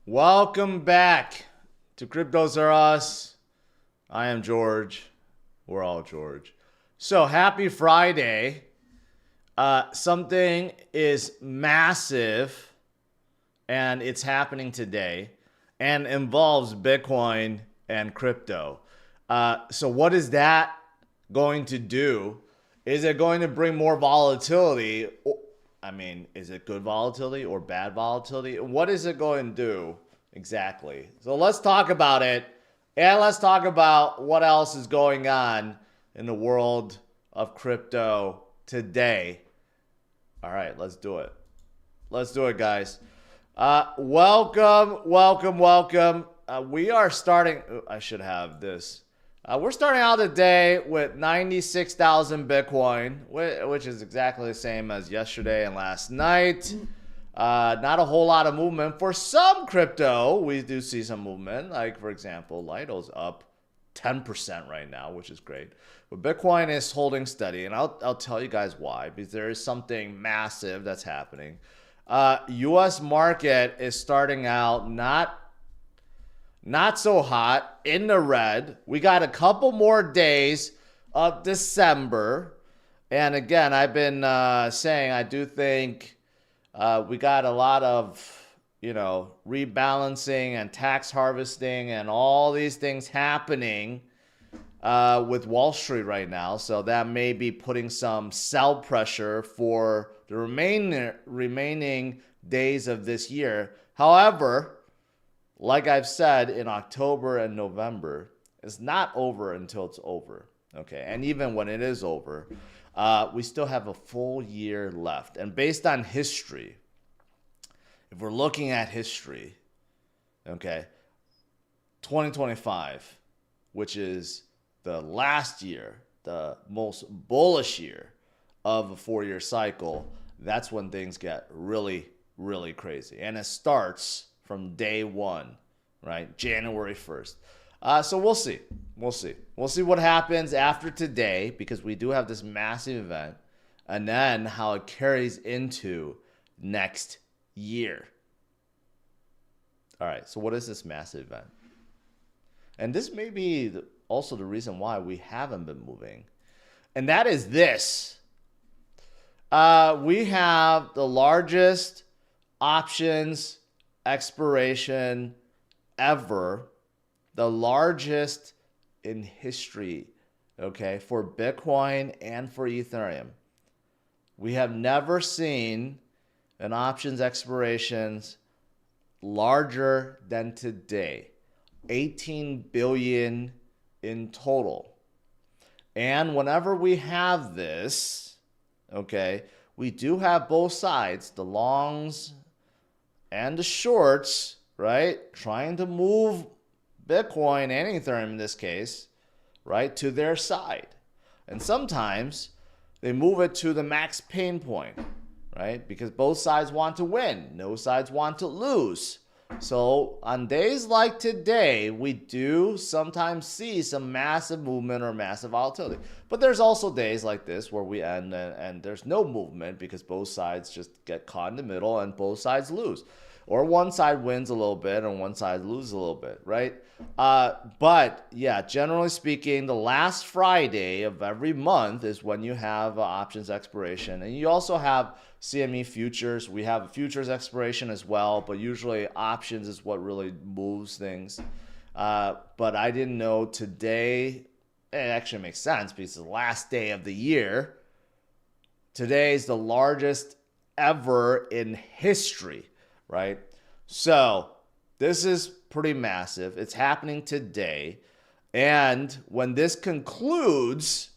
Welcome back to CryptosRUs. I am George. We're all George. So happy Friday. Something is massive and it's happening today and involves Bitcoin and crypto. So what is that going to do? Is it going to bring more volatility? Is it good volatility or bad volatility? What is it going to do exactly? So let's talk about it. And let's talk about what else is going on in the world of crypto today. All right, let's do it. Let's do it, guys. Welcome. We are starting. I should have this. We're starting out the day with 96,000 Bitcoin, which is exactly the same as yesterday and last night. Not a whole lot of movement. For some crypto, we do see some movement. Like, for example, Lido's up 10% right now, which is great. But Bitcoin is holding steady, and I'll tell you guys why, because there is something massive that's happening. U.S. market is starting out not so hot, in the red. We got a couple more days of December. And again, I've been saying I do think we got a lot of, rebalancing and tax harvesting and all these things happening with Wall Street right now. So that may be putting some sell pressure for the remaining days of this year. However, like I've said, in October and November, it's not over until it's over. Okay, and even when it is over, we still have a full year left. And based on history, if we're looking at history, okay, 2025, which is the last year, the most bullish year of a 4-year cycle, that's when things get really, really crazy. And it starts from day one, right? January 1st. So we'll see. We'll see what happens after today, because we do have this massive event, and then how it carries into next year. All right, so what is this massive event? And this may be also the reason why we haven't been moving. And that is this. We have the largest options expiration ever, the largest in history, okay, for Bitcoin and for Ethereum. We have never seen an options expirations larger than today, 18 billion in total. And whenever we have this, okay, we do have both sides, the longs and the shorts, right, trying to move Bitcoin and Ethereum in this case, right, to their side. And sometimes they move it to the max pain point, right, because both sides want to win. No sides want to lose. So on days like today, we do sometimes see some massive movement or massive volatility. But there's also days like this where we end and there's no movement because both sides just get caught in the middle and both sides lose. Or one side wins a little bit and one side loses a little bit, right? But yeah, generally speaking, the last Friday of every month is when you have options expiration. And you also have CME futures. We have a futures expiration as well, but usually options is what really moves things. But I didn't know today. It actually makes sense because it's the last day of the year. Today is the largest ever in history, right? So this is pretty massive. It's happening today. And when this concludes,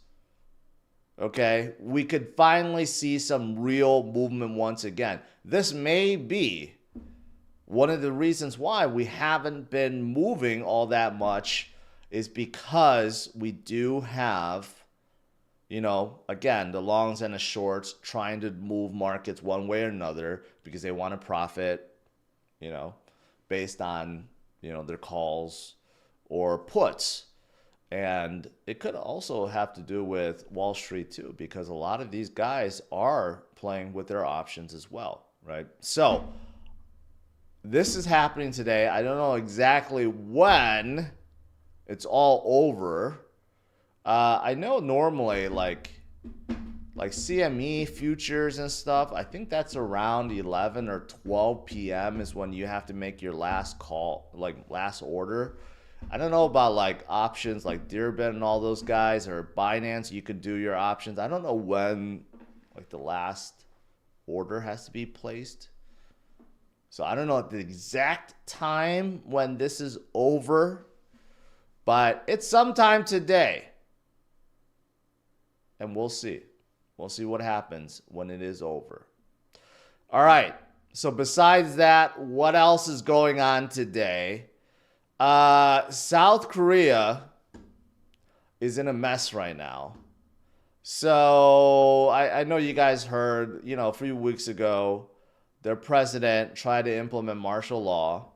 okay, we could finally see some real movement once again. This may be one of the reasons why we haven't been moving all that much, is because we do have, again, the longs and the shorts trying to move markets one way or another because they want to profit, based on, their calls or puts. And it could also have to do with Wall Street too, because a lot of these guys are playing with their options as well, right? So this is happening today. I don't know exactly when it's all over. I know normally like CME futures and stuff, I think that's around 11 or 12 p.m. is when you have to make your last call, like last order. I don't know about like options like Dearbit and all those guys, or Binance, you could do your options. I don't know when like the last order has to be placed. So I don't know the exact time when this is over, but it's sometime today. And we'll see. We'll see what happens when it is over. All right. So besides that, what else is going on today? South Korea is in a mess right now. So I know you guys heard, a few weeks ago, their president tried to implement martial law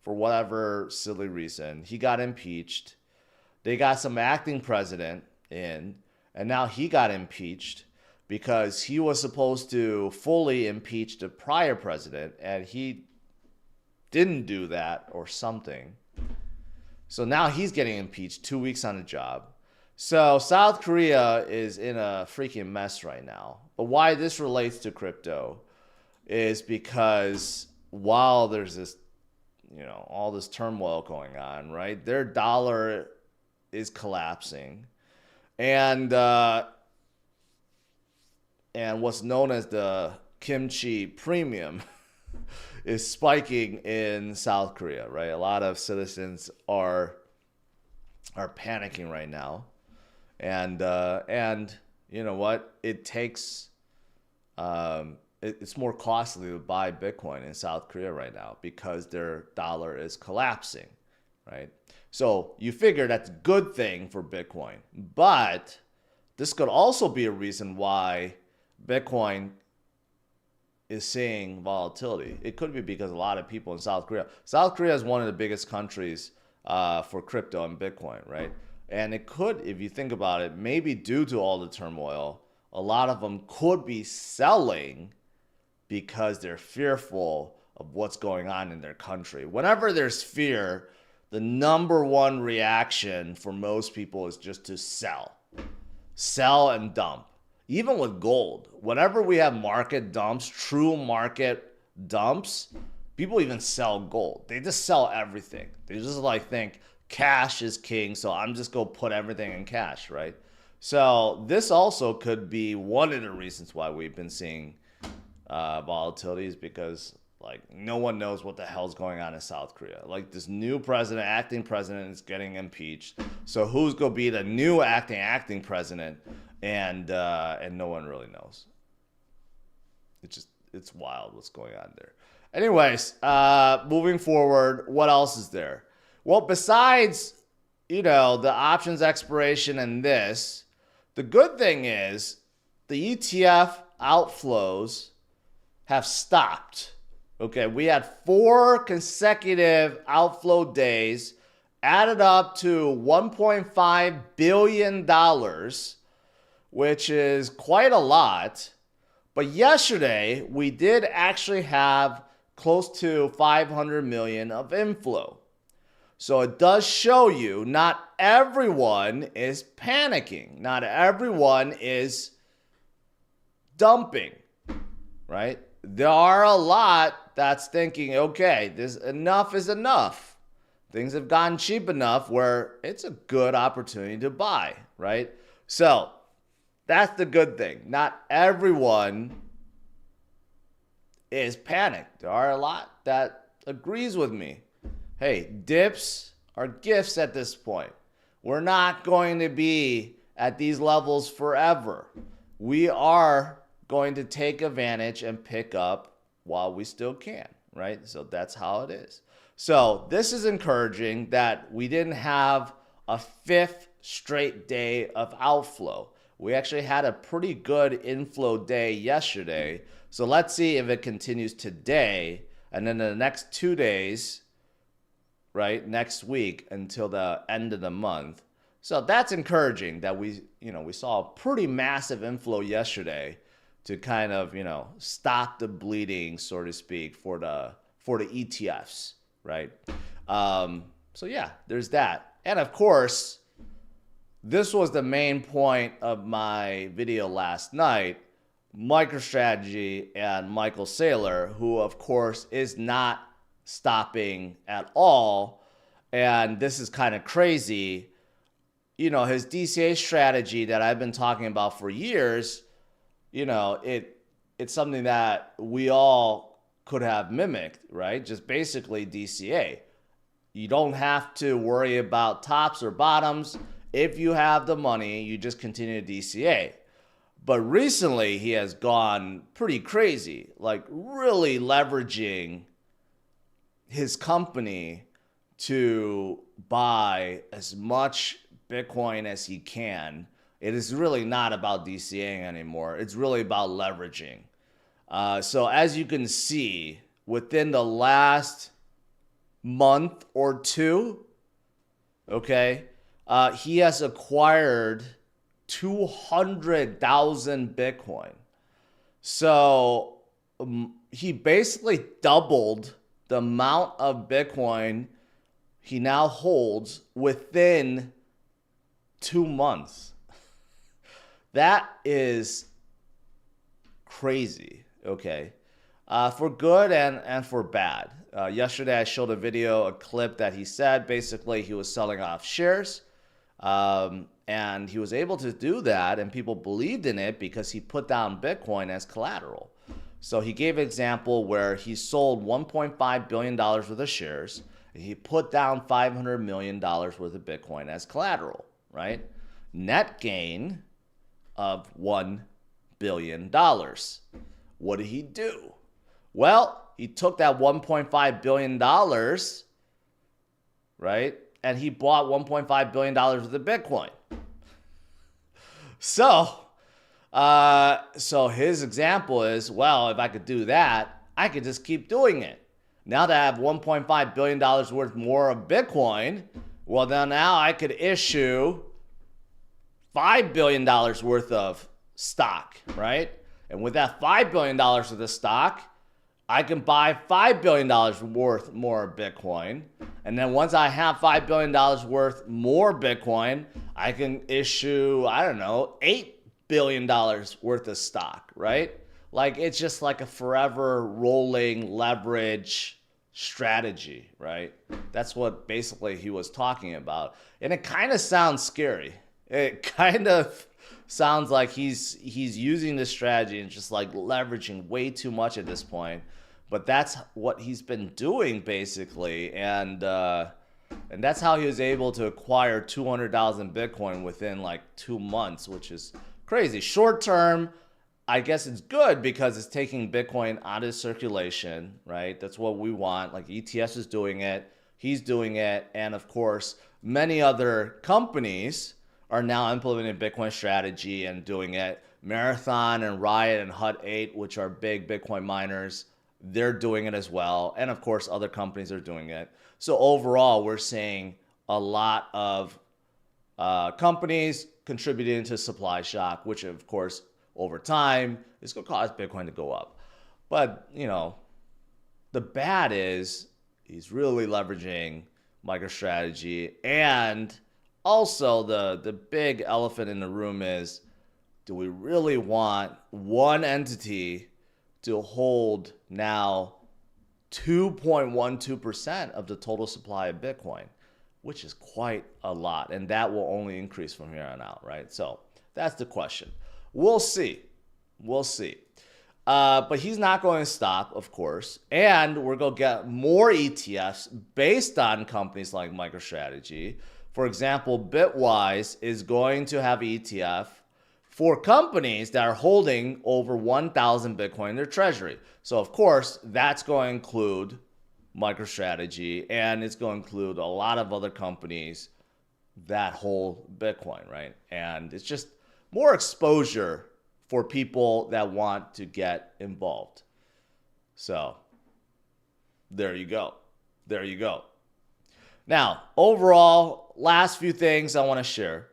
for whatever silly reason. He got impeached. They got some acting president in, and now he got impeached because he was supposed to fully impeach the prior president, and he didn't do that or something. So now he's getting impeached 2 weeks on the job. So South Korea is in a freaking mess right now. But why this relates to crypto is because while there's this, all this turmoil going on, right? Their dollar is collapsing. And what's known as the kimchi premium is spiking in South Korea, right? A lot of citizens are panicking right now. And you know what? It takes it's more costly to buy Bitcoin in South Korea right now because their dollar is collapsing, right? So you figure that's a good thing for Bitcoin, but this could also be a reason why Bitcoin is seeing volatility. It could be because a lot of people in South Korea is one of the biggest countries for crypto and Bitcoin, right? And it could, if you think about it, maybe due to all the turmoil, a lot of them could be selling because they're fearful of what's going on in their country. Whenever there's fear, the number one reaction for most people is just to sell and dump. Even with gold, whenever we have market dumps, true market dumps, people even sell gold. They just sell everything. They just think cash is king, so I'm just going to put everything in cash, right? So this also could be one of the reasons why we've been seeing volatility, is because no one knows what the hell's going on in South Korea. This new president, acting president, is getting impeached. So who's going to be the new acting president? And no one really knows. It's wild what's going on there. Anyways, moving forward, what else is there? Well, besides, the options expiration and this, the good thing is the ETF outflows have stopped. Okay, we had 4 consecutive outflow days, added up to $1.5 billion, which is quite a lot. But yesterday, we did actually have close to 500 million of inflow. So it does show you not everyone is panicking. Not everyone is dumping, right? There are a lot that's thinking, okay, this enough is enough. Things have gotten cheap enough where it's a good opportunity to buy, right? So that's the good thing. Not everyone is panicked. There are a lot that agrees with me. Hey, dips are gifts at this point. We're not going to be at these levels forever. We are going to take advantage and pick up while we still can, right? So that's how it is. So this is encouraging that we didn't have a 5th straight day of outflow. We actually had a pretty good inflow day yesterday. So let's see if it continues today and then the next 2 days, right, next week until the end of the month. So that's encouraging that we saw a pretty massive inflow yesterday to kind of, stop the bleeding, so to speak, for the for the ETFs, right? So yeah, there's that. And of course, this was the main point of my video last night. MicroStrategy and Michael Saylor, who of course is not stopping at all. And this is kind of crazy. You know, his DCA strategy that I've been talking about for years, you know, it's something that we all could have mimicked, right? Just basically DCA. You don't have to worry about tops or bottoms. If you have the money, you just continue to DCA. But recently, he has gone pretty crazy, like really leveraging his company to buy as much Bitcoin as he can. It is really not about DCAing anymore. It's really about leveraging. So as you can see, within the last month or two, okay, he has acquired 200,000 Bitcoin. So he basically doubled the amount of Bitcoin he now holds within 2 months. That is crazy, okay? For good and for bad. Yesterday I showed a clip that he said basically he was selling off shares. And he was able to do that, and people believed in it because he put down Bitcoin as collateral. So he gave an example where he sold $1.5 billion worth of shares. He put down $500 million worth of Bitcoin as collateral, right? Net gain of $1 billion. What did he do? Well, he took that $1.5 billion, right? And he bought $1.5 billion worth of Bitcoin. So his example is, well, if I could do that, I could just keep doing it. Now that I have $1.5 billion worth more of Bitcoin, well, then now I could issue $5 billion worth of stock, right? And with that $5 billion worth of stock, I can buy $5 billion worth more Bitcoin. And then once I have $5 billion worth more Bitcoin, I can issue, I don't know, $8 billion worth of stock, right? Like, it's just like a forever rolling leverage strategy, right? That's what basically he was talking about. And it kind of sounds scary. It kind of sounds like he's using this strategy and just like leveraging way too much at this point. But that's what he's been doing basically, and that's how he was able to acquire 200,000 Bitcoin within like 2 months, which is crazy. Short term, I guess it's good because it's taking Bitcoin out of circulation, right? That's what we want. Like ETS is doing it, he's doing it, and of course, many other companies are now implementing Bitcoin strategy and doing it. Marathon and Riot and Hut 8, which are big Bitcoin miners, they're doing it as well. And of course, other companies are doing it. So overall, we're seeing a lot of companies contributing to supply shock, which of course, over time, is going to cause Bitcoin to go up. But, you know, the bad is he's really leveraging MicroStrategy. And also the big elephant in the room is, do we really want one entity to hold now 2.12% of the total supply of Bitcoin, which is quite a lot. And that will only increase from here on out, right? So that's the question. We'll see. We'll see. But he's not going to stop, of course. And we're going to get more ETFs based on companies like MicroStrategy. For example, Bitwise is going to have ETF for companies that are holding over 1,000 Bitcoin in their treasury. So, of course, that's going to include MicroStrategy, and it's going to include a lot of other companies that hold Bitcoin, right? And it's just more exposure for people that want to get involved. So, there you go. There you go. Now, overall, last few things I want to share.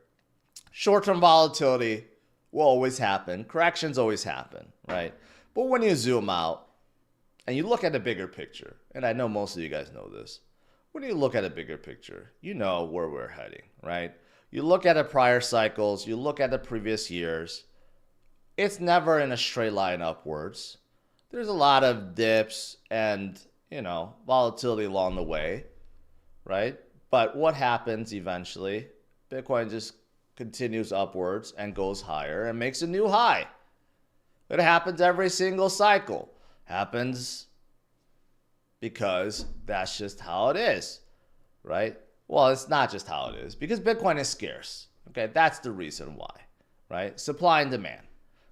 Short-term volatility will always happen. Corrections always happen, right? But when you zoom out and you look at the bigger picture, and I know most of you guys know this, when you look at a bigger picture, you know where we're heading, right? You look at the prior cycles, you look at the previous years, it's never in a straight line upwards. There's a lot of dips and, volatility along the way, right? But what happens eventually? Bitcoin just continues upwards and goes higher and makes a new high. It happens every single cycle. Happens because that's just how it is, right? Well, it's not just how it is, because Bitcoin is scarce. Okay, that's the reason why, right? Supply and demand.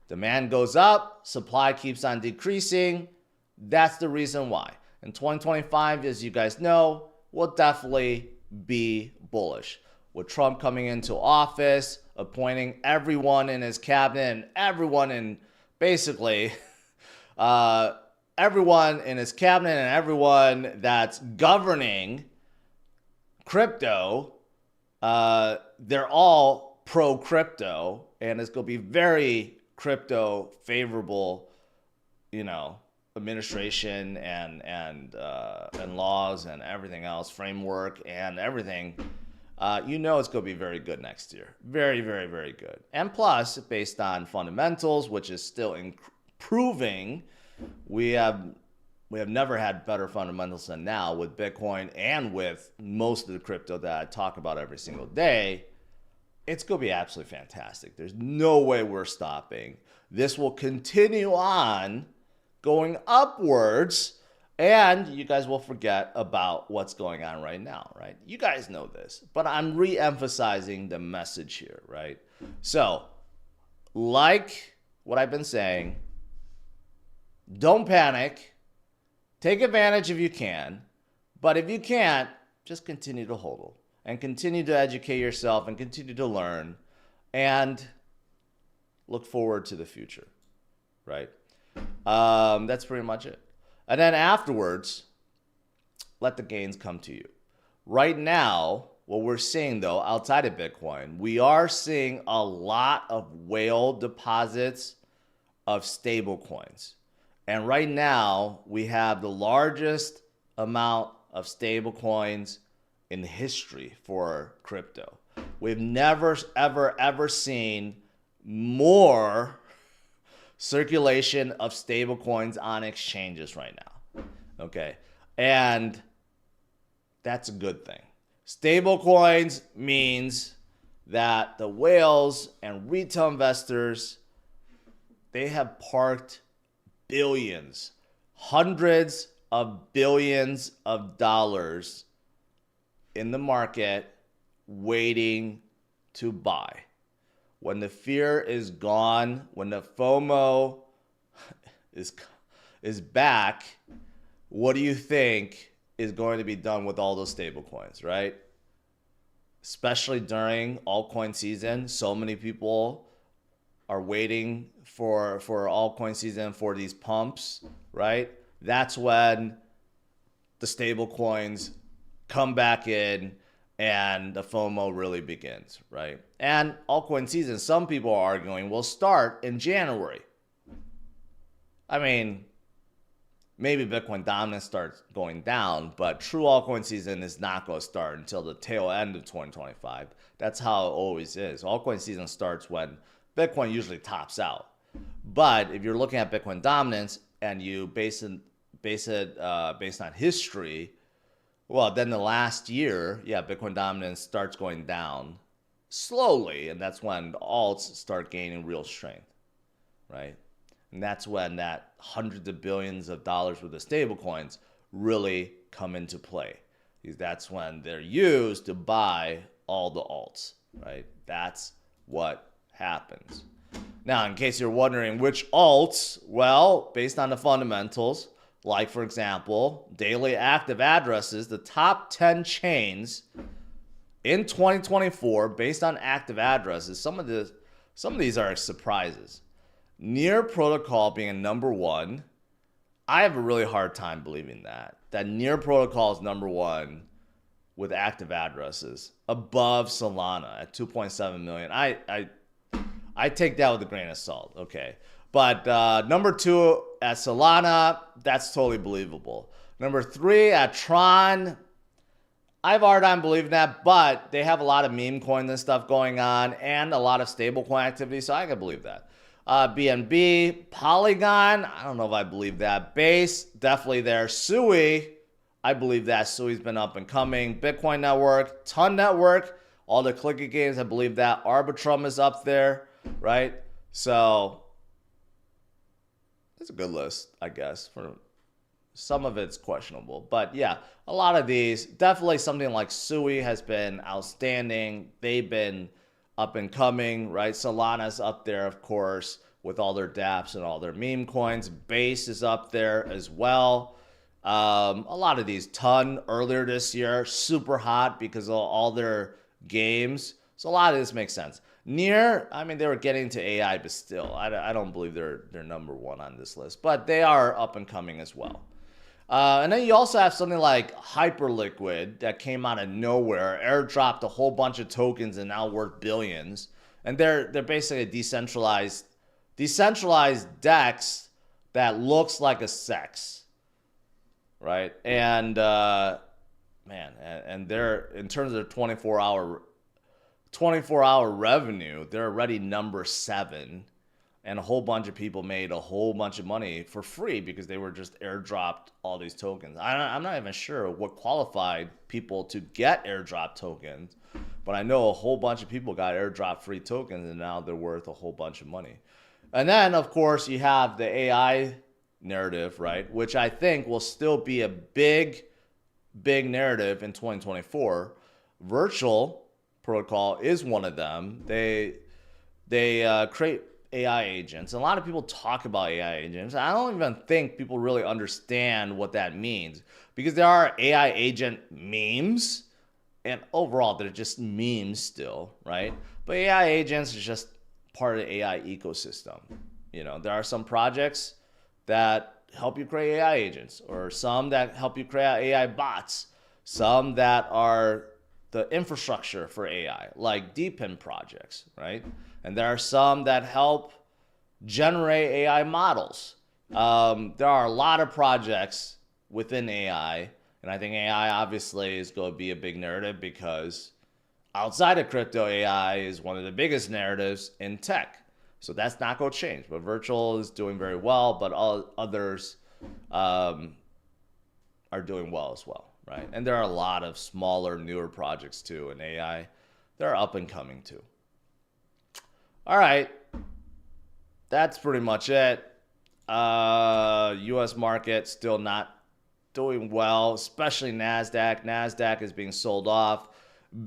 Demand goes up, supply keeps on decreasing. That's the reason why. In 2025, as you guys know, will definitely be bullish. With Trump coming into office, appointing everyone in his cabinet and everyone in basically everyone in his cabinet and everyone that's governing crypto, they're all pro-crypto, and it's going to be very crypto favorable, administration and laws and everything else, framework and everything. It's going to be very good next year. Very, very, very good. And plus, based on fundamentals, which is still improving, we have never had better fundamentals than now with Bitcoin and with most of the crypto that I talk about every single day. It's going to be absolutely fantastic. There's no way we're stopping. This will continue on going upwards, and you guys will forget about what's going on right now, right? You guys know this, but I'm re-emphasizing the message here, right? So, like what I've been saying, don't panic. Take advantage if you can, but if you can't, just continue to hodl and continue to educate yourself and continue to learn and look forward to the future, right? That's pretty much it. And then afterwards, let the gains come to you. Right now, what we're seeing though, outside of Bitcoin, we are seeing a lot of whale deposits of stable coins. And right now, we have the largest amount of stable coins in history for crypto. We've never, ever seen more circulation of stable coins on exchanges right now. Okay. And that's a good thing. Stable coins means that the whales and retail investors, they have parked billions, hundreds of billions of dollars in the market waiting to buy. When the fear is gone, when the FOMO is back, what do you think is going to be done with all those stable coins, right? Especially during altcoin season, so many people are waiting for altcoin season for these pumps, right? That's when the stable coins come back in and the FOMO really begins, right? And altcoin season, some people are arguing, will start in January. I mean, maybe Bitcoin dominance starts going down, but true altcoin season is not going to start until the tail end of 2025. That's how it always is. Altcoin season starts when Bitcoin usually tops out. But if you're looking at Bitcoin dominance and you base it based on history, well, then the last year, Bitcoin dominance starts going down slowly, and that's when the alts start gaining real strength, right? And that's when that hundreds of billions of dollars worth of stable coins really come into play. Because that's when they're used to buy all the alts, right? That's what happens. Now, in case you're wondering which alts, well, based on the fundamentals, like, for example, daily active addresses, the top 10 chains in 2024, based on active addresses, some of these are surprises. Near Protocol being number one, I have a really hard time believing that Near Protocol is number one with active addresses, above Solana at 2.7 million. I take that with a grain of salt, okay? But But number 2 at Solana, that's totally believable. Number 3 at Tron, I have a hard time believing that, but they have a lot of meme coins and stuff going on and a lot of stablecoin activity, so I can believe that. BNB, Polygon, I don't know if I believe that. Base, definitely there. Sui, I believe that. Sui's been up and coming. Bitcoin Network, Ton Network, all the clicky games, I believe that. Arbitrum is up there, right? So it's a good list, I guess. For some of it's questionable, but yeah, a lot of these. Definitely something like Sui has been outstanding. They've been up and coming, right? Solana's up there, of course, with all their dApps and all their meme coins. Base is up there as well. A lot of these, Ton earlier this year, super hot because of all their games. So a lot of this makes sense. Near, I mean, they were getting to AI, but still, I don't believe they're number 1 on this list. But they are up and coming as well. And then you also have something like Hyperliquid that came out of nowhere, airdropped a whole bunch of tokens and now worth billions. And they're basically a decentralized DEX that looks like a SEX, right? And and they're, in terms of their 24-hour revenue, they're already number 7. And a whole bunch of people made a whole bunch of money for free because they were just airdropped all these tokens. I'm not even sure what qualified people to get airdrop tokens, but I know a whole bunch of people got airdrop free tokens and now they're worth a whole bunch of money. And then, of course, you have the AI narrative, right? Which I think will still be a big narrative in 2024. Virtual protocol is one of them. They create AI agents. And a lot of people talk about AI agents. I don't even think people really understand what that means, because there are AI agent memes, and overall they're just memes still, right? But AI agents is just part of the AI ecosystem. You know, there are some projects that help you create AI agents, or some that help you create AI bots, some that are the infrastructure for AI, like DeepIn projects, right? And there are some that help generate AI models. There are a lot of projects within AI, and I think AI obviously is going to be a big narrative, because outside of crypto, AI is one of the biggest narratives in tech. So that's not going to change. But virtual is doing very well, but all others are doing well as well, right? And there are a lot of smaller, newer projects too in AI. They're up and coming too. All right, that's pretty much it. U.S. market still not doing well, especially NASDAQ. NASDAQ is being sold off.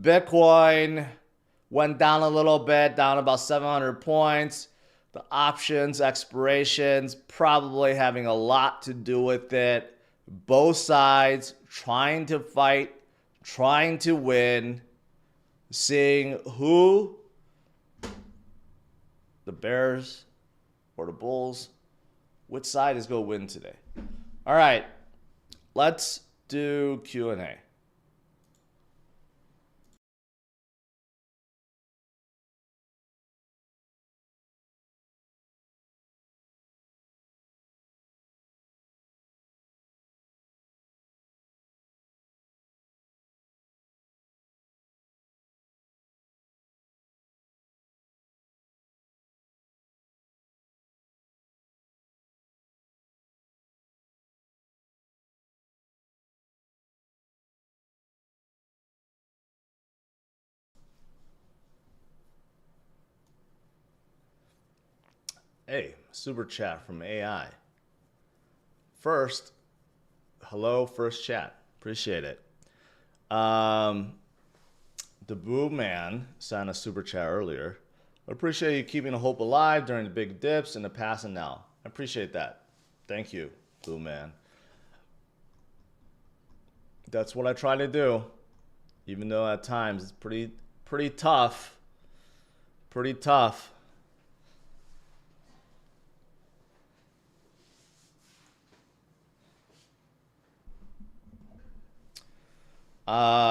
Bitcoin went down a little bit, down about 700 points. The options, expirations, probably having a lot to do with it. Both sides trying to fight, trying to win, seeing who, the bears or the bulls, which side is going to win today. All right, let's do Q&A. Hey, super chat from AI. First, hello, first chat. Appreciate it. The Boo Man sent a super chat earlier. I appreciate you keeping the hope alive during the big dips and the past and now. I appreciate that. Thank you, Boo Man. That's what I try to do, even though at times it's pretty tough. Pretty tough.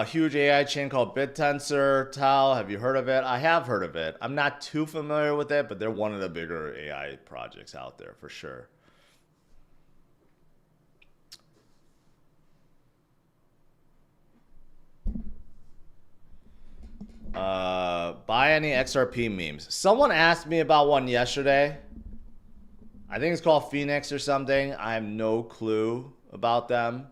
Huge AI chain called BitTensor. Tal, have you heard of it? I have heard of it. I'm not too familiar with it, but they're one of the bigger AI projects out there for sure. Buy any XRP memes. Someone asked me about one yesterday. I think it's called Phoenix or something. I have no clue about them.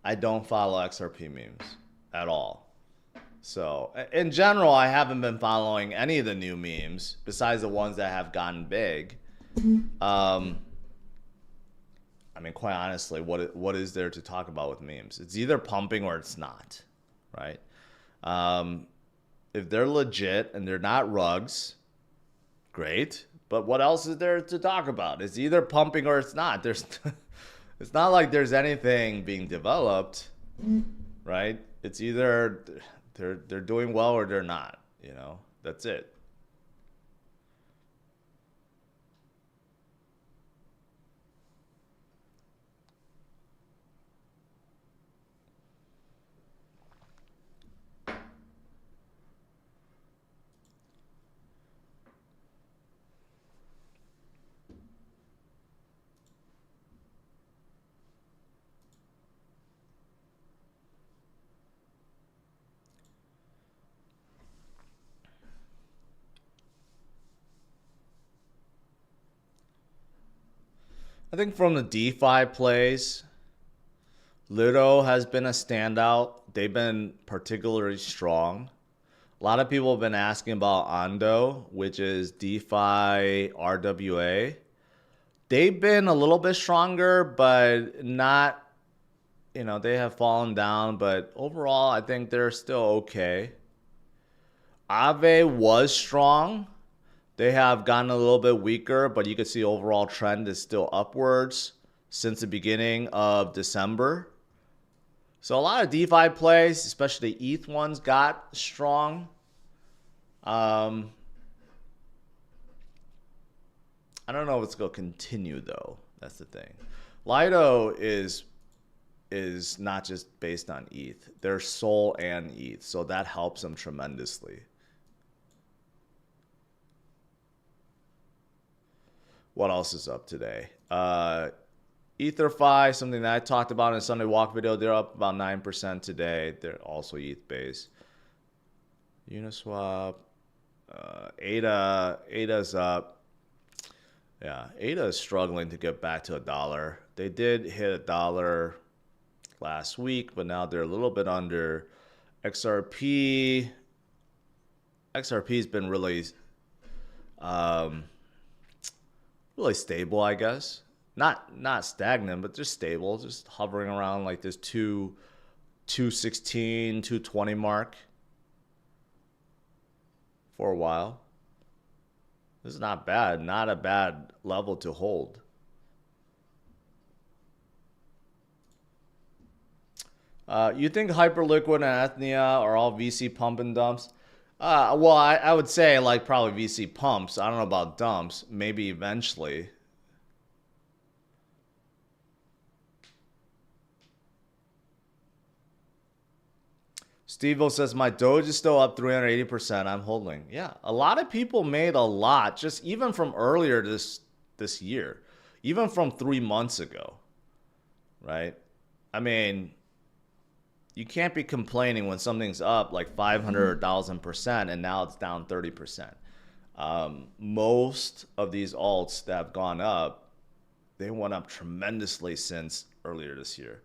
I don't follow XRP memes at all. So in general, I haven't been following any of the new memes besides the ones that have gotten big. I mean, quite honestly, what is there to talk about with memes? It's either pumping or it's not, right? If they're legit and they're not rugs, great. But what else is there to talk about? It's either pumping or it's not. It's not like there's anything being developed, right? It's either they're doing well or they're not. You know, that's it. I think from the DeFi plays, Lido has been a standout. They've been particularly strong. A lot of people have been asking about Ondo, which is DeFi RWA. They've been a little bit stronger, but not, they have fallen down. But overall, I think they're still okay. Aave was strong. They have gotten a little bit weaker, but you can see overall trend is still upwards since the beginning of December. So a lot of DeFi plays, especially the ETH ones, got strong. I don't know if it's going to continue, though. That's the thing. Lido is not just based on ETH. They're Sol and ETH, so that helps them tremendously. What else is up today? EtherFi, something that I talked about in the Sunday Walk video, they're up about 9% today. They're also ETH-based. Uniswap, ADA's up. Yeah, ADA is struggling to get back to $1. They did hit $1 last week, but now they're a little bit under. XRP's been really stable, I guess. Not stagnant, but just stable, just hovering around like this 216, 220 mark for a while. This is not bad, not a bad level to hold. You think Hyperliquid and Ethnia are all VC pump and dumps? Well, I would say like probably VC pumps. I don't know about dumps. Maybe eventually. Steve-O says, my Doge is still up 380%. I'm holding. Yeah, a lot of people made a lot, just even from earlier this year, even from 3 months ago, right? I mean, you can't be complaining when something's up like 500,000% and now it's down 30%. Most of these alts that have gone up, they went up tremendously since earlier this year.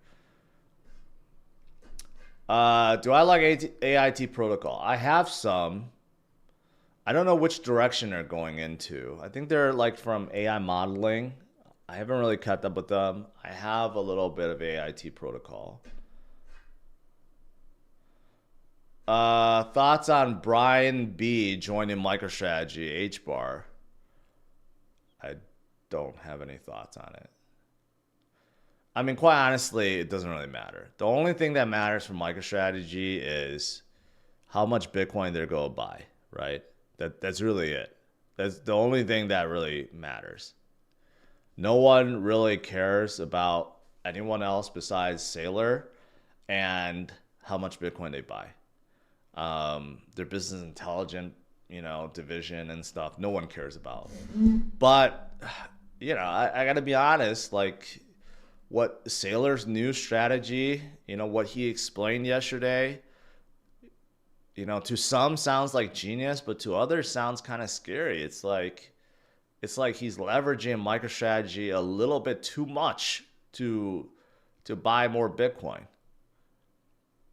Do I like AIT protocol? I have some. I don't know which direction they're going into. I think they're like from AI modeling. I haven't really kept up with them. I have a little bit of AIT protocol. Thoughts on Brian B joining MicroStrategy HBAR? I don't have any thoughts on it. I mean, quite honestly, it doesn't really matter. The only thing that matters for MicroStrategy is how much Bitcoin they're going to buy, right? That's really it. That's the only thing that really matters. No one really cares about anyone else besides Saylor and how much Bitcoin they buy. Their business intelligence, division and stuff, no one cares about. But, I got to be honest, like what Saylor's new strategy, what he explained yesterday, to some sounds like genius, but to others sounds kind of scary. It's like he's leveraging MicroStrategy a little bit too much to buy more Bitcoin.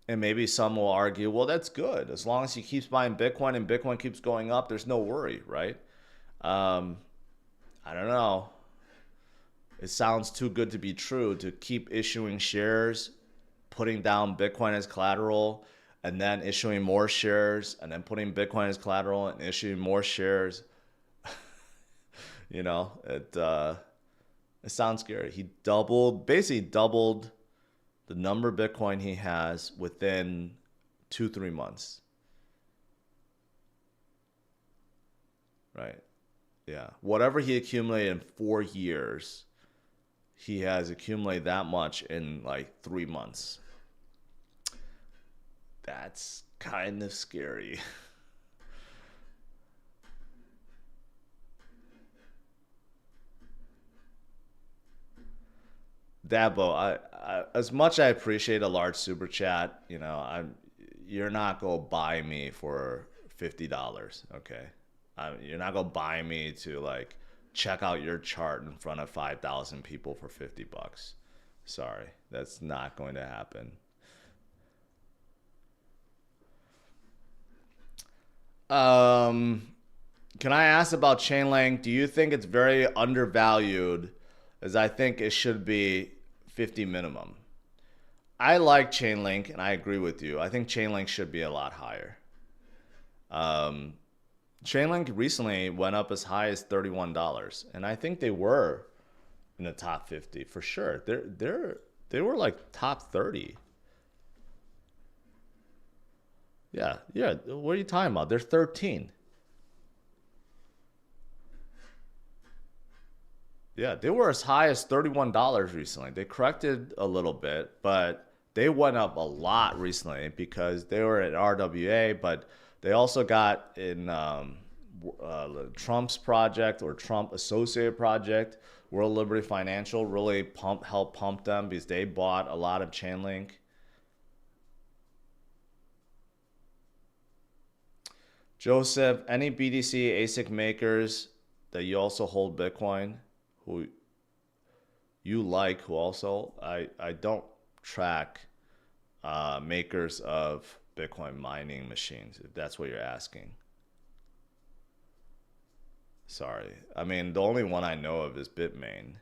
And maybe some will argue, well, that's good. As long as he keeps buying Bitcoin and Bitcoin keeps going up, there's no worry, right? I don't know. It sounds too good to be true to keep issuing shares, putting down Bitcoin as collateral, and then issuing more shares, and then putting Bitcoin as collateral and issuing more shares. It sounds scary. He basically doubled the number of Bitcoin he has within 2-3 months. Right? Yeah. Whatever he accumulated in 4 years, he has accumulated that much in like 3 months. That's kind of scary. Dabo, as much I appreciate a large super chat, you're not gonna buy me for $50, okay? You're not gonna buy me to like check out your chart in front of 5,000 people for $50. Sorry, that's not going to happen. Can I ask about Chainlink? Do you think it's very undervalued? As I think it should be 50 minimum. I like Chainlink, and I agree with you. I think Chainlink should be a lot higher. Chainlink recently went up as high as $31, and I think they were in the top 50 for sure. They were like top 30. Yeah. What are you talking about? They're 13. Yeah, they were as high as $31 recently. They corrected a little bit, but they went up a lot recently because they were at RWA, but they also got in Trump's project or Trump associated project. World Liberty Financial really helped pump them because they bought a lot of Chainlink. Joseph, any BTC ASIC makers that you also hold Bitcoin, who you like, who also, I don't track makers of Bitcoin mining machines, if that's what you're asking. Sorry. I mean, the only one I know of is Bitmain.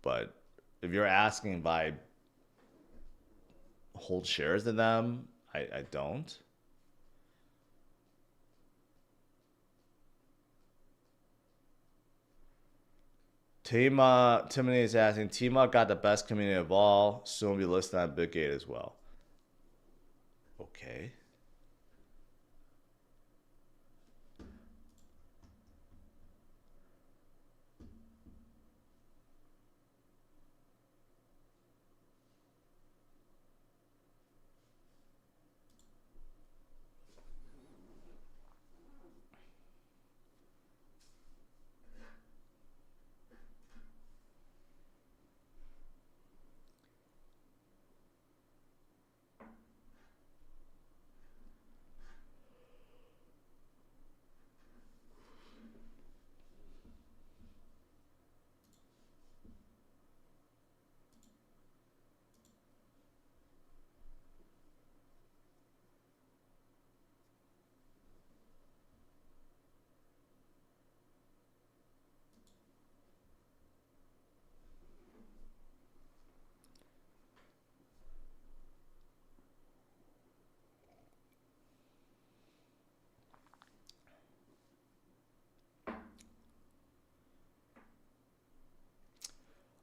But if you're asking if I hold shares in them, I don't. Timothy is asking, Tima got the best community of all, soon be listed on Bitgate as well. Okay.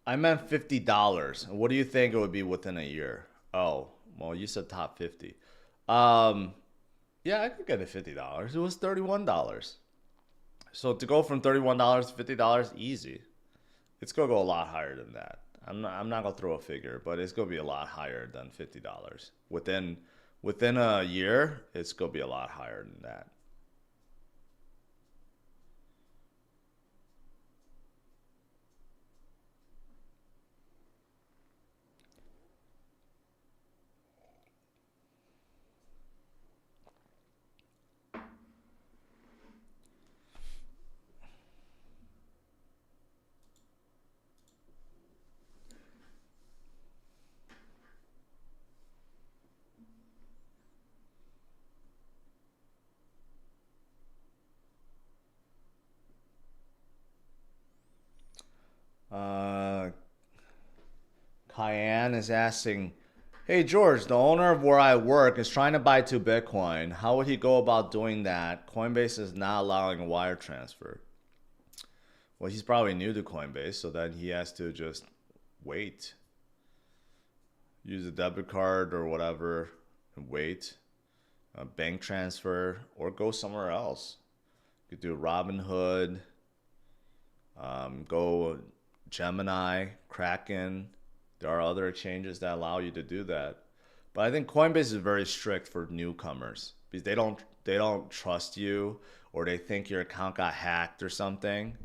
I meant $50. What do you think it would be within a year? Oh, well, you said top 50. Yeah, I could get it $50. It was $31. So to go from $31 to $50, easy. It's gonna go a lot higher than that. I'm not gonna throw a figure, but it's gonna be a lot higher than $50 within a year. It's gonna be a lot higher than that. Cayenne is asking, "Hey George, the owner of where I work is trying to buy 2 Bitcoin. How would he go about doing that? Coinbase is not allowing a wire transfer." Well, he's probably new to Coinbase, so then he has to just wait. Use a debit card or whatever and wait. A bank transfer or go somewhere else. You could do Robinhood, go Gemini, Kraken. There are other exchanges that allow you to do that. But I think Coinbase is very strict for newcomers because they don't trust you, or they think your account got hacked or something.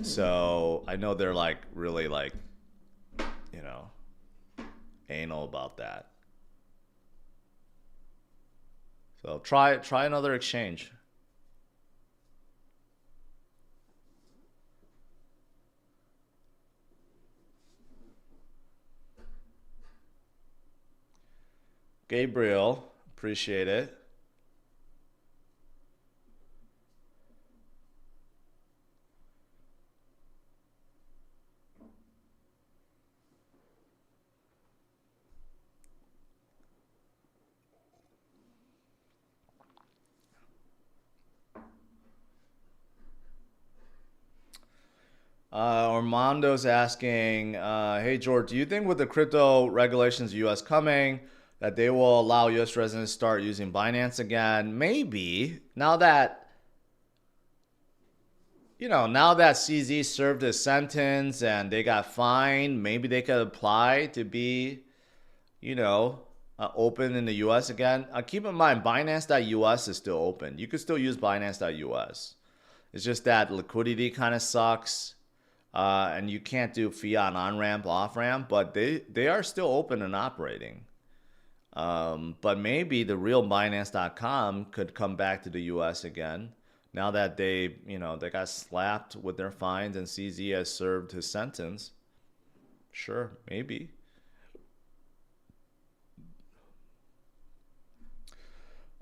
So I know they're like really like, you know, anal about that. So try another exchange. Gabriel, appreciate it. Armando's asking, "Hey George, do you think with the crypto regulations U.S. coming, that they will allow U.S. residents to start using Binance again? Maybe. Now that CZ served his sentence and they got fined, maybe they could apply to be, you know, open in the U.S. again. Keep in mind, Binance.us is still open. You could still use Binance.us. It's just that liquidity kind of sucks. And you can't do fiat on ramp, off ramp, but they are still open and operating. But maybe the real Binance.com could come back to the U.S. again now that they got slapped with their fines and CZ has served his sentence. Sure, maybe.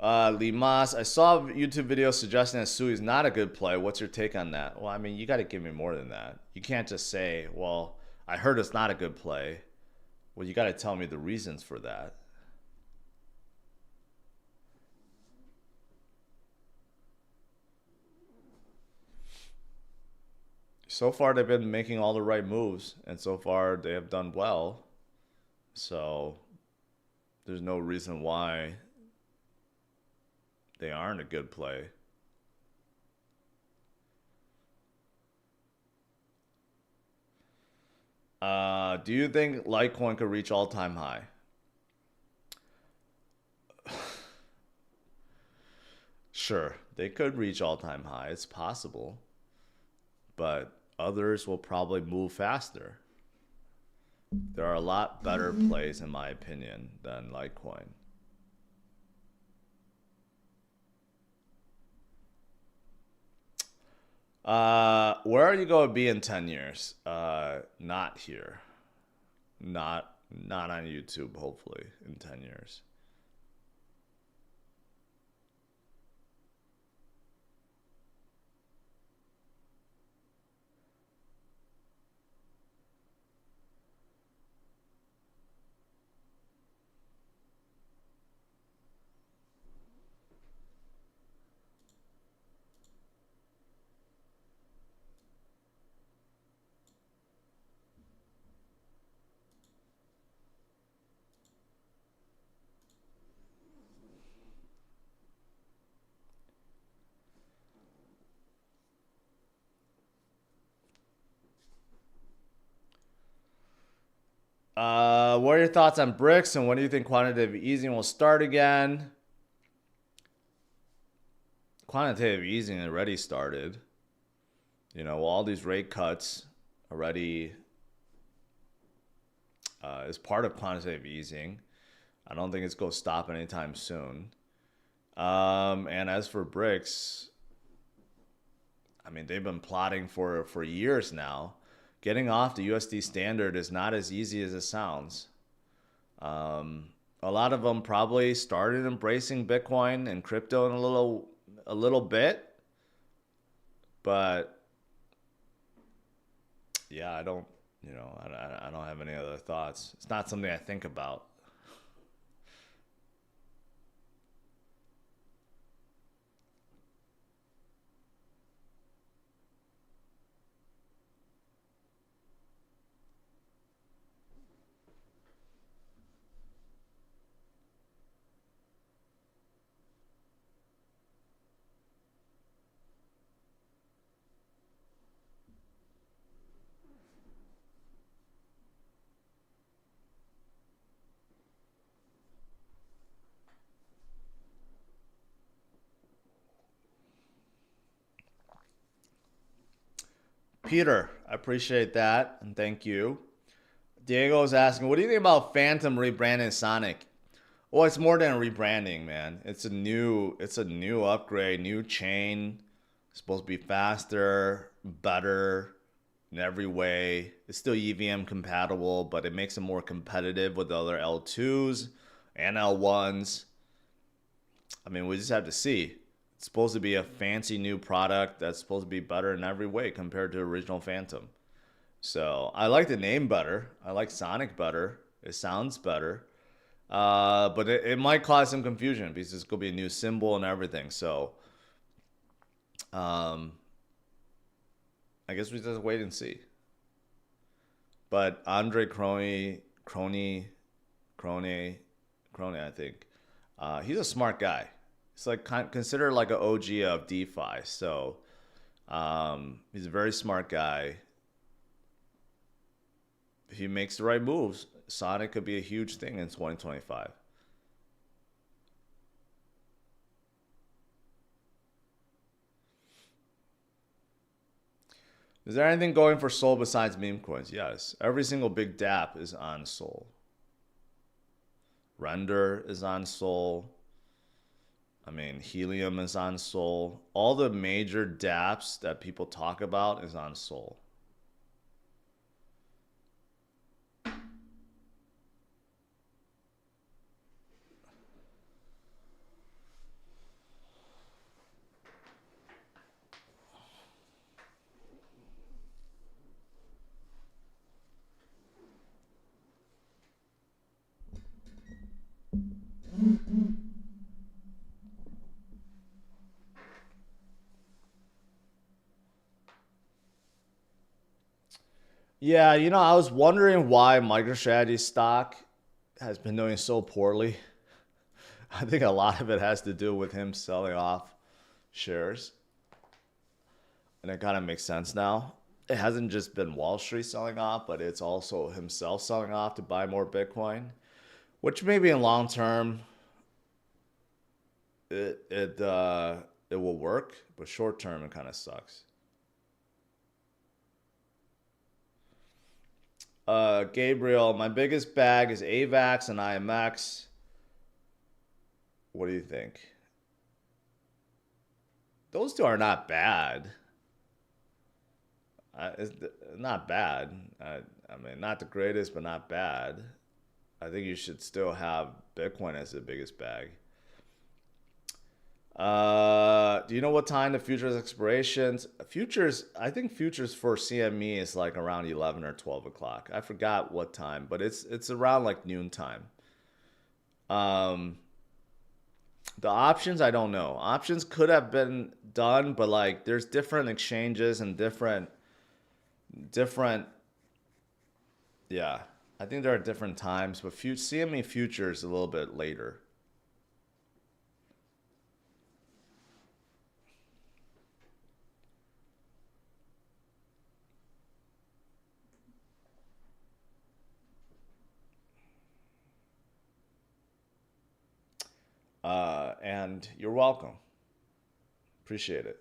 Limas, I saw a YouTube video suggesting that Sui is not a good play. What's your take on that? Well, I mean, you got to give me more than that. You can't just say, well, I heard it's not a good play. Well, you got to tell me the reasons for that. So far, they've been making all the right moves, and so far, they have done well. So, there's no reason why they aren't a good play. Do you think Litecoin could reach all-time high? Sure, they could reach all-time high. It's possible, but others will probably move faster. There are a lot better plays, in my opinion, than Litecoin. Where are you going to be in 10 years? Not here. Not on YouTube, hopefully, in 10 years. What are your thoughts on BRICS and when do you think quantitative easing will start again? Quantitative easing already started. You know, all these rate cuts already is part of quantitative easing. I don't think it's going to stop anytime soon. And as for BRICS, I mean, they've been plotting for years now. Getting off the USD standard is not as easy as it sounds. A lot of them probably started embracing Bitcoin and crypto in a little bit, but yeah, I don't, I don't have any other thoughts. It's not something I think about. Peter, I appreciate that and thank you. Diego is asking, what do you think about Phantom rebranding Sonic? Well, it's more than a rebranding, man. It's a new upgrade, new chain. It's supposed to be faster, better in every way. It's still EVM compatible, but it makes it more competitive with the other L2s and L1s. I mean, we just have to see. It's supposed to be a fancy new product that's supposed to be better in every way compared to original Phantom. So I like the name better. I like Sonic better. It sounds better. But it might cause some confusion because it's going to be a new symbol and everything. So um, I guess we just wait and see. But Andre Crony, I think. He's a smart guy. He's like considered like an OG of DeFi. So he's a very smart guy. If he makes the right moves, Sonic could be a huge thing in 2025. Is there anything going for Sol besides meme coins? Yes. Every single big DApp is on Sol. Render is on Sol. I mean, Helium is on Sol. All the major dApps that people talk about is on Sol. Yeah, I was wondering why MicroStrategy stock has been doing so poorly. I think a lot of it has to do with him selling off shares. And it kind of makes sense now. It hasn't just been Wall Street selling off, but it's also himself selling off to buy more Bitcoin, which maybe in long term it will work, but short term it kind of sucks. Gabriel, my biggest bag is AVAX and IMX. What do you think? Those two are not bad. It's not bad. I mean, not the greatest, but not bad. I think you should still have Bitcoin as the biggest bag. Do you know what time the futures expirations? Futures, I think futures for CME is like around 11 or 12 o'clock. I forgot what time, but it's around like noon time. The options, I don't know. Options could have been done, but like there's different exchanges and different, yeah. I think there are different times, but CME futures a little bit later. And you're welcome. Appreciate it.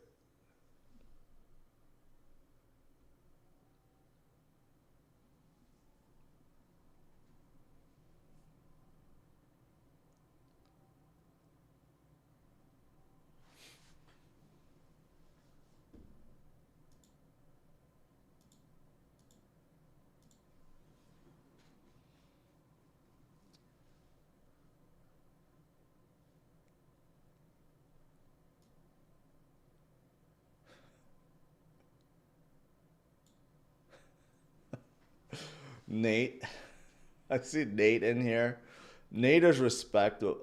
Nate, I see Nate in here. Nate is respectful,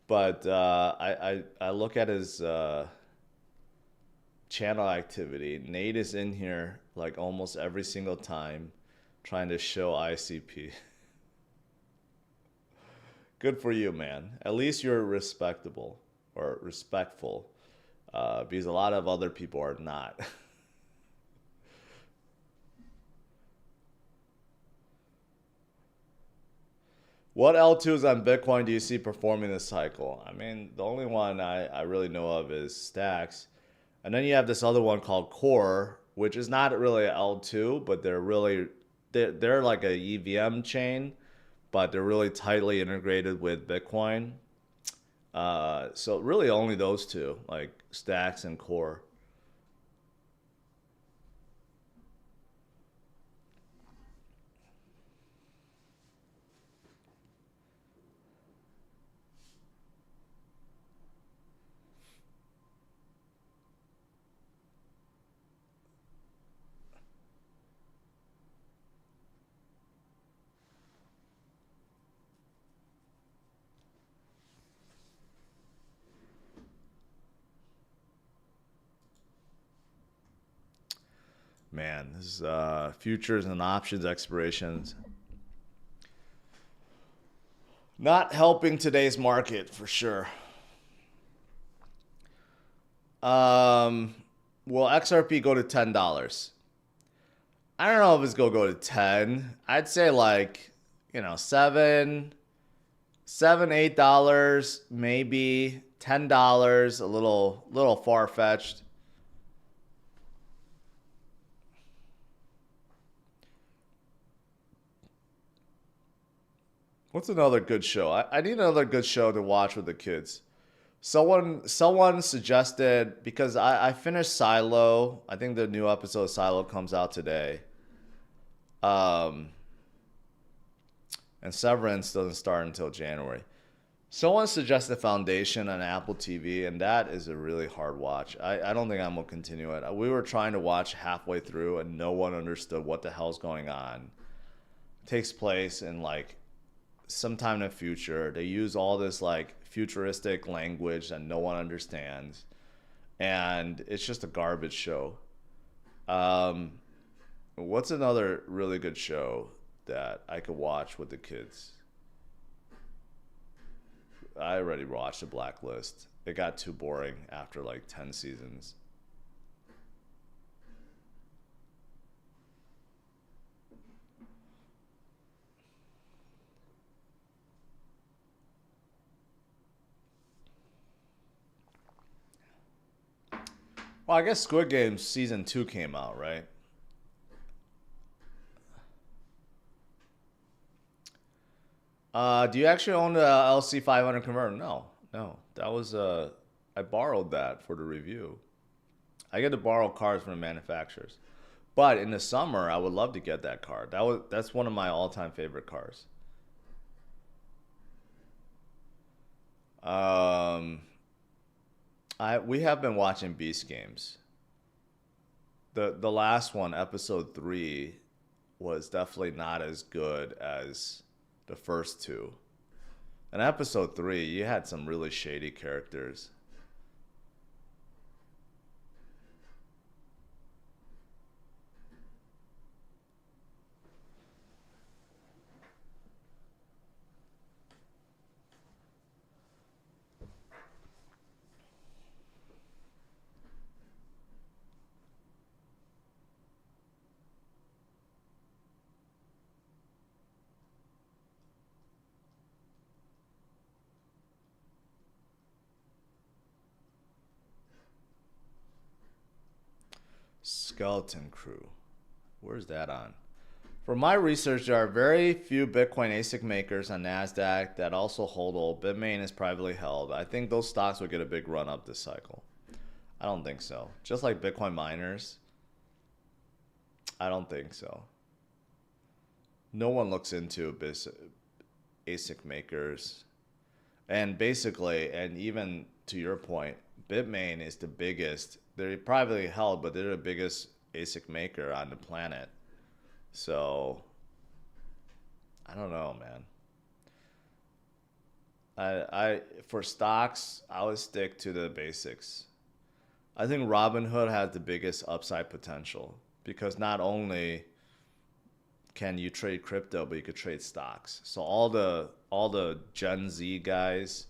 but I look at his channel activity. Nate is in here like almost every single time, trying to show ICP. Good for you, man. At least you're respectable or respectful, because a lot of other people are not. What L2s on Bitcoin do you see performing this cycle? I mean, the only one I really know of is Stacks. And then you have this other one called Core, which is not really a L2, but they're like a EVM chain, but they're really tightly integrated with Bitcoin. So really only those two, like Stacks and Core. Man, this is futures and options expirations. Not helping today's market for sure. Will XRP go to $10? I don't know if it's gonna go to 10. I'd say like, $7, $8, maybe $10, a little far fetched. What's another good show? I need another good show to watch with the kids. Someone suggested, because I finished Silo. I think the new episode of Silo comes out today. Um, and Severance doesn't start until January. Someone suggested Foundation on Apple TV, and that is a really hard watch. I don't think I'm gonna continue it. We were trying to watch halfway through, and no one understood what the hell's going on. It takes place in like sometime in the future. They use all this like futuristic language that no one understands, and it's just a garbage show. Um, what's another really good show that I could watch with the kids? I already watched The Blacklist. It got too boring after like 10 seasons. Well, I guess Squid Game season 2 came out, right? Do you actually own the LC 500 converter? No, no. That was I borrowed that for the review. I get to borrow cars from the manufacturers, but in the summer I would love to get that car. That's one of my all-time favorite cars. Um, we have been watching Beast Games. The last one, episode 3, was definitely not as good as the first two. In episode 3, you had some really shady characters. Skeleton Crew. Where's that on? For my research, there are very few Bitcoin ASIC makers on NASDAQ that also hold old. Bitmain is privately held. I think those stocks will get a big run up this cycle. I don't think so. Just like Bitcoin miners, I don't think so. No one looks into ASIC makers. And basically, and even to your point, Bitmain is the biggest. They're privately held, but they're the biggest ASIC maker on the planet. So, I don't know, man. For stocks, I would stick to the basics. I think Robinhood has the biggest upside potential because not only can you trade crypto, but you could trade stocks. So all the Gen Z guys,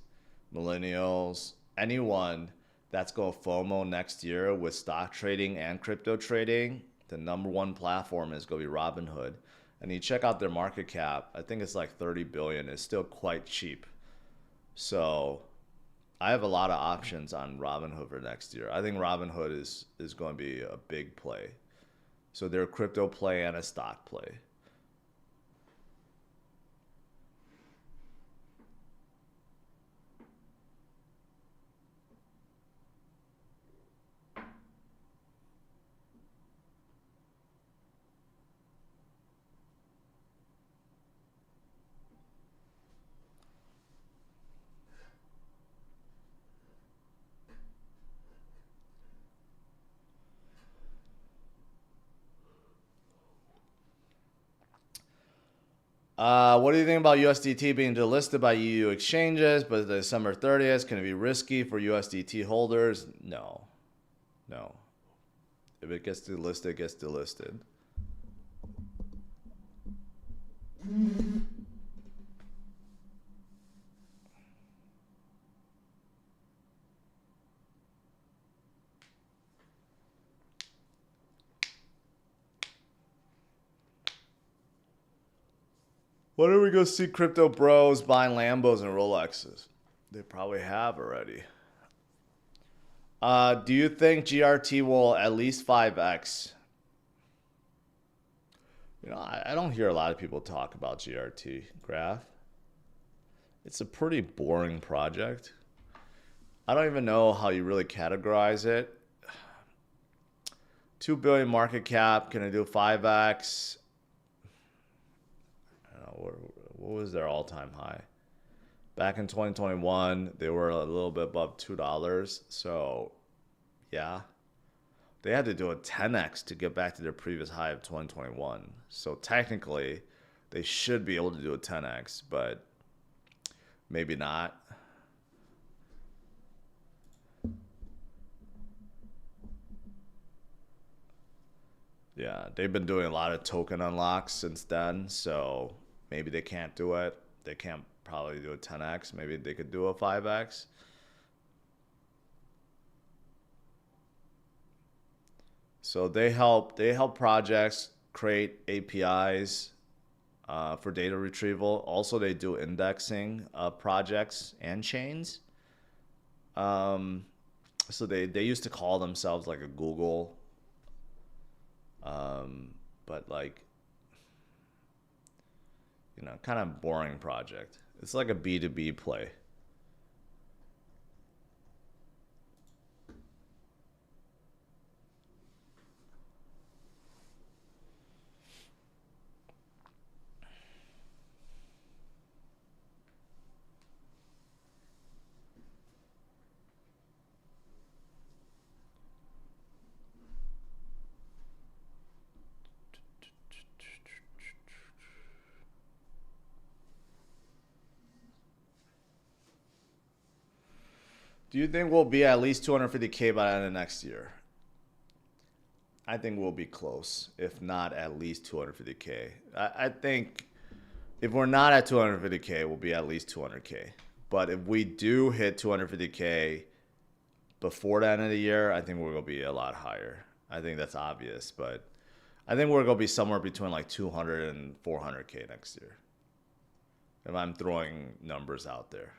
millennials, anyone that's going to FOMO next year with stock trading and crypto trading, the #1 platform is going to be Robinhood. And you check out their market cap, I think it's like 30 billion. It's still quite cheap. So I have a lot of options on Robinhood for next year. I think Robinhood is going to be a big play. So they're a crypto play and a stock play. What do you think about USDT being delisted by EU exchanges, but December 30th? Can it be risky for USDT holders? No. No. If it gets delisted, it gets delisted. When are we going to see crypto bros buying Lambos and Rolexes? They probably have already. Do you think GRT will at least 5x? You know, I don't hear a lot of people talk about GRT graph. It's a pretty boring project. I don't even know how you really categorize it. 2 billion market cap, can it do 5x? What was their all-time high? Back in 2021, they were a little bit above $2. So, yeah. They had to do a 10x to get back to their previous high of 2021. So, technically, they should be able to do a 10x, but maybe not. Yeah, they've been doing a lot of token unlocks since then, so maybe they can't do it. They can't probably do a 10x. Maybe they could do a 5x. So they help projects create APIs for data retrieval. Also, they do indexing of projects and chains. So they used to call themselves like a Google, but like, you know, kind of boring project. It's like a B2B play. Do you think we'll be at least 250K by the end of next year? I think we'll be close, if not at least 250K. I think if we're not at 250K, we'll be at least 200K. But if we do hit 250K before the end of the year, I think we're going to be a lot higher. I think that's obvious, but I think we're going to be somewhere between like 200 and 400K next year. If I'm throwing numbers out there.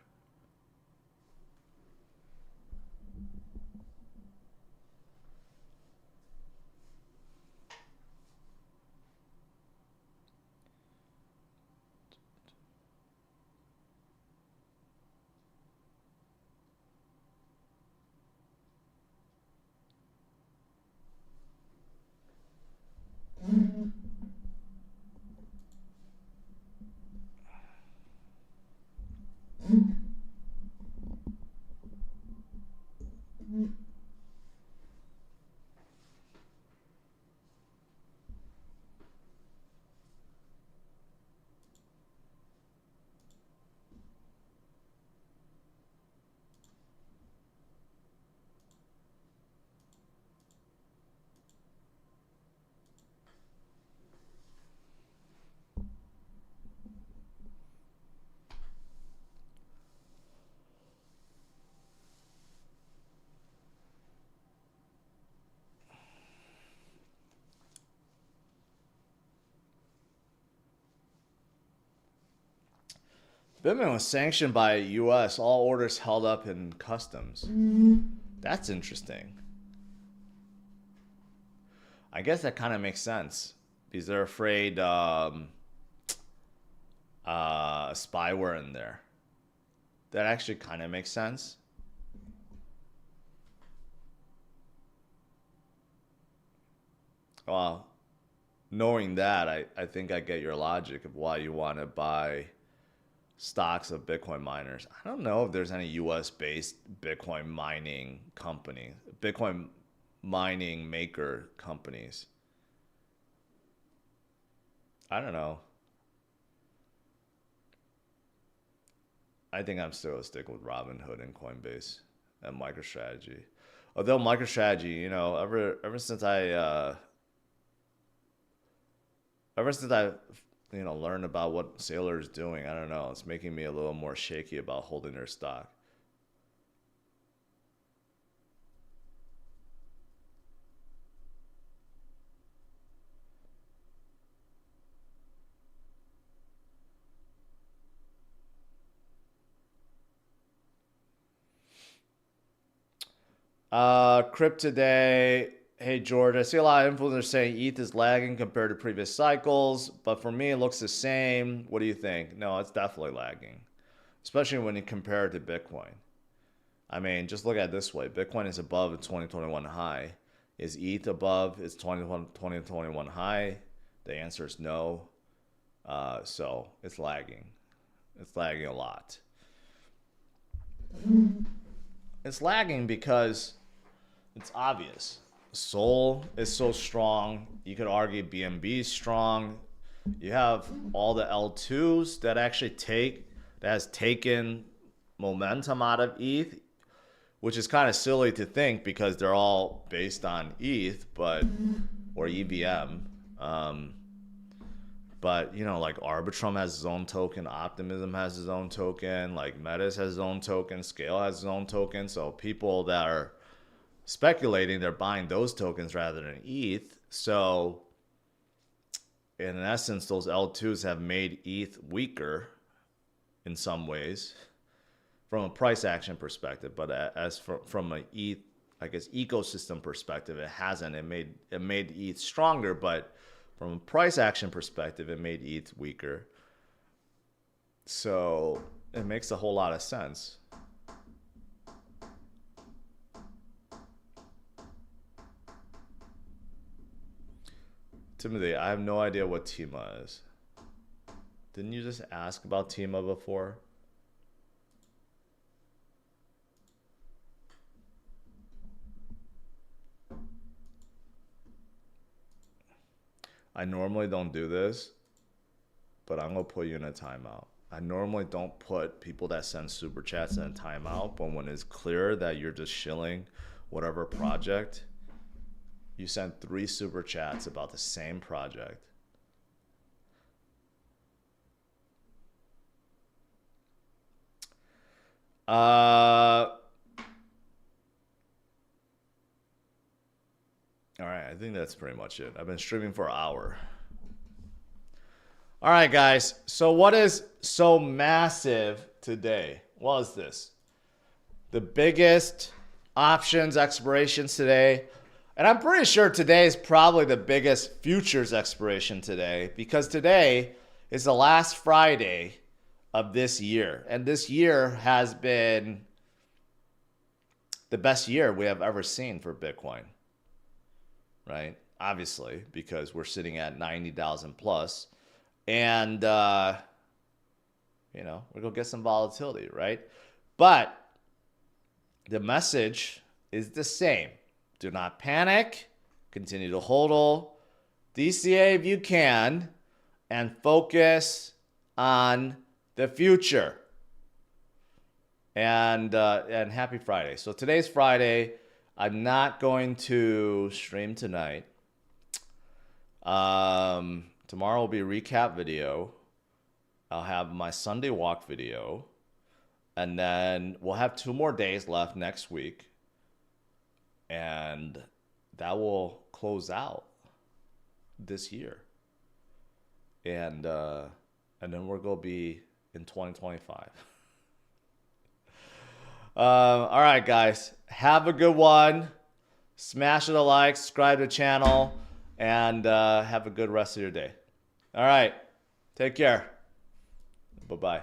Bitcoin was sanctioned by U.S. All orders held up in customs. That's interesting. I guess that kind of makes sense because they're afraid spyware in there. That actually kind of makes sense. Well, knowing that, I think I get your logic of why you want to buy stocks of Bitcoin miners. I don't know if there's any US based Bitcoin mining company, Bitcoin mining maker companies. I don't know. I think I'm still a stick with Robinhood and Coinbase and MicroStrategy. Although MicroStrategy, you know, ever since I learned about what Saylor is doing, I don't know, it's making me a little more shaky about holding their stock. Crypt today. Hey George, I see a lot of influencers saying ETH is lagging compared to previous cycles, but for me it looks the same. What do you think? No, it's definitely lagging, especially when you compare it to Bitcoin. I mean, just look at it this way. Bitcoin is above its 2021 high. Is ETH above its 2021 high? The answer is no. So it's lagging. It's lagging a lot. It's lagging because it's obvious. Sol is so strong. You could argue BNB is strong. You have all the L2s that has taken momentum out of ETH, which is kind of silly to think because they're all based on ETH, or EVM. But like Arbitrum has its own token, Optimism has its own token, like Metis has its own token, Scale has its own token. So people that are speculating, they're buying those tokens rather than ETH. So in essence, those L2s have made ETH weaker in some ways from a price action perspective, but as from a ETH, I guess, ecosystem perspective, it hasn't. It made ETH stronger, but from a price action perspective, it made ETH weaker. So it makes a whole lot of sense. Timothy, I have no idea what TIMA is. Didn't you just ask about TIMA before? I normally don't do this, but I'm going to put you in a timeout. I normally don't put people that send super chats in a timeout, but when it's clear that you're just shilling whatever project, you sent 3 super chats about the same project. All right, I think that's pretty much it. I've been streaming for an hour. All right, guys. So what is so massive today? What is this? The biggest options expirations today. And I'm pretty sure today is probably the biggest futures expiration today because today is the last Friday of this year. And this year has been the best year we have ever seen for Bitcoin. Right? Obviously, because we're sitting at 90,000 plus. And, we're going to get some volatility, right? But the message is the same. Do not panic. Continue to hodl. DCA if you can. And focus on the future. And happy Friday. So today's Friday. I'm not going to stream tonight. Tomorrow will be a recap video. I'll have my Sunday walk video. And then we'll have 2 more days left next week. And that will close out this year. And then we're going to be in 2025. All right, guys. Have a good one. Smash the like, subscribe to the channel, and have a good rest of your day. All right. Take care. Bye-bye.